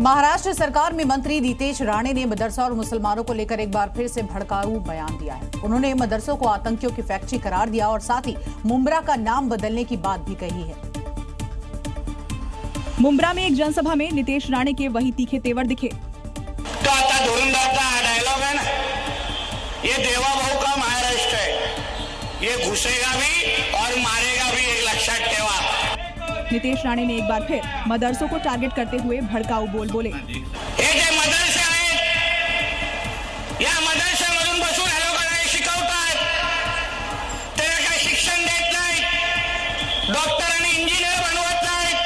महाराष्ट्र सरकार में मंत्री नीतेश राणे ने मदरसा और मुसलमानों को लेकर एक बार फिर से भड़काऊ बयान दिया है। उन्होंने मदरसों को आतंकियों की फैक्ट्री करार दिया और साथ ही मुंब्रा का नाम बदलने की बात भी कही है। मुंब्रा में एक जनसभा में नीतेश राणे के वही तीखे तेवर दिखे। तो आता धुरंधरचा हा डायलॉग है ना, ये देवा भाऊ का महाराष्ट्र है, ये घुसेगा भी और मारेगा भी, एक लक्षात ठेवा। नीतेश राणे ने एक बार फिर मदरसों को टारगेट करते हुए भड़काऊ बोले। हे जे मदरसे आहेत, या मदरशामधून बसून ह्या लोकांना शिकवतात, त्याला काही शिक्षण देत नाहीत, डॉक्टर आणि इंजिनियर बनवत नाहीत,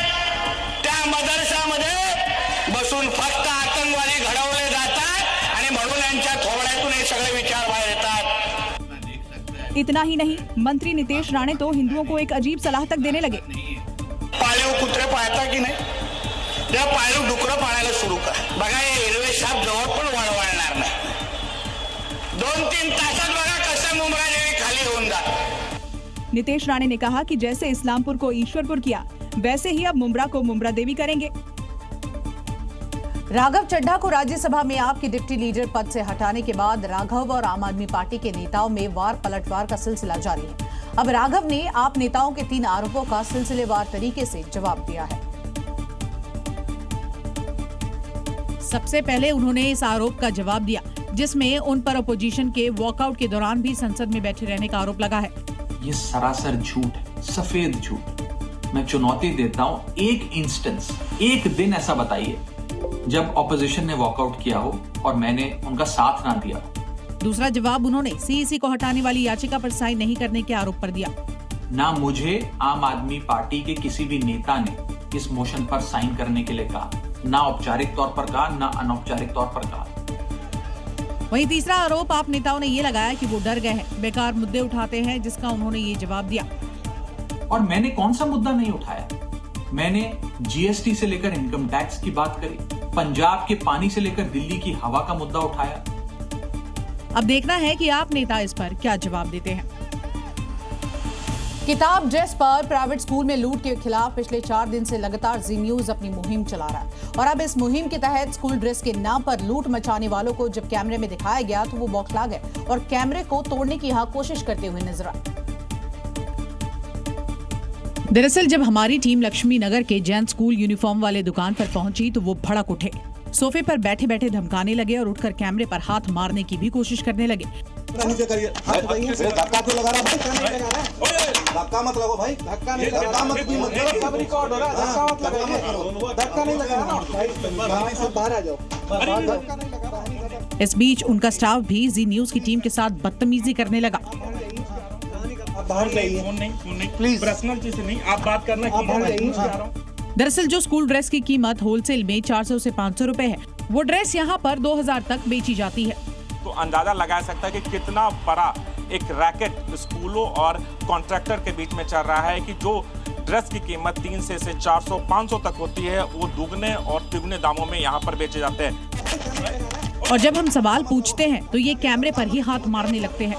त्या मदरशामध्ये बसून फक्त आतंकवादी घडवले जातात आणि म्हणून यांच्या थोबड्यातून हे सगळे विचार बाहेर येतात। इतना ही नहीं, मंत्री नीतेश राणे तो हिंदुओं को एक अजीब सलाह तक देने लगे। पाळीव कुत्रे पाळता की नाही, त्या पाळीव डुकरं पाळायला सुरू करा। बघा हे हिरवे साप जवळ पण वळवळणार नाही, 2-3 तासात बघा कसं मुंब्रा देवी खाली होऊन जात। नीतेश राणे ने कहा कि जैसे इस्लामपुर को ईश्वरपुर किया, वैसे ही अब मुंब्रा को मुंब्रा देवी करेंगे। राघव चड्ढा को राज्यसभा में आप के डिप्टी लीडर पद से हटाने के बाद राघव और आम आदमी पार्टी के नेताओं में वार पलटवार का सिलसिला जारी है। अब राघव ने आप नेताओं के 3 आरोपों का सिलसिलेवार तरीके से जवाब दिया है। सबसे पहले उन्होंने इस आरोप का जवाब दिया जिसमें उन पर अपोजिशन के वॉकआउट के दौरान भी संसद में बैठे रहने का आरोप लगा है। ये सरासर झूठ है, सफेद झूठ। मैं चुनौती देता हूं, एक इंस्टेंस, एक दिन ऐसा बताइए जब ऑपोजिशन ने वॉकआउट किया हो और मैंने उनका साथ ना दिया। दूसरा जवाब उन्होंने सीईसी को हटाने वाली याचिका पर साइन नहीं करने के आरोप पर दिया। ना मुझे आम आदमी पार्टी के किसी भी नेता ने इस मोशन पर साइन करने के लिए कहा, ना औपचारिक तौर पर कहा, ना अनौपचारिक तौर पर कहा। वहीं तीसरा आरोप आप नेताओं ने ये लगाया कि वो डर गए हैं, बेकार मुद्दे उठाते हैं, जिसका उन्होंने ये जवाब दिया। और मैंने कौन सा मुद्दा नहीं उठाया? मैंने जीएसटी से लेकर इनकम टैक्स की बात करी, पंजाब के पानी से लेकर दिल्ली की हवा का मुद्दा उठाया। अब देखना है कि आप नेता इस पर क्या जवाब देते हैं। किताब ड्रेस पर प्राइवेट स्कूल में लूट के खिलाफ पिछले 4 दिन से लगातार जी न्यूज अपनी मुहिम चला रहा है और अब इस मुहिम के तहत स्कूल ड्रेस के नाम पर लूट मचाने वालों को जब कैमरे में दिखाया गया तो वो बौखला गए और कैमरे को तोड़ने की यहाँ कोशिश करते हुए नजर आए। दरअसल जब हमारी टीम लक्ष्मी नगर के जैन स्कूल यूनिफॉर्म वाले दुकान पर पहुंची तो वो भड़क उठे, सोफे पर बैठे बैठे धमकाने लगे और उठकर कैमरे पर हाथ मारने की भी कोशिश करने लगे। धक्का क्यों लगा रहा भाई? धक्का मत लगो भाई, धक्का नहीं लगा, धक्का मत रिकॉर्ड हो रहा है, धक्का नहीं लगा भाई, बाहर आ जाओ, धक्का नहीं लगा। इस बीच उनका स्टाफ भी जी न्यूज की टीम के साथ बदतमीजी करने लगा। बाहर जाइए, प्लीज, पर्सनल चीज नहीं, आप बात करना, बाहर जाइए। दरअसल जो स्कूल ड्रेस की कीमत होलसेल में 400 से 500 रुपए है, वो ड्रेस यहाँ पर 2000 तक बेची जाती है। तो अंदाजा लगाया सकता है कि कितना बड़ा एक रैकेट स्कूलों और कॉन्ट्रैक्टर के बीच में चल रहा है कि जो ड्रेस की कीमत 300 से 400-500 तक होती है, वो दुगने और तिगुने दामों में यहाँ पर बेचे जाते हैं। और जब हम सवाल पूछते हैं तो ये कैमरे पर ही हाथ मारने लगते हैं।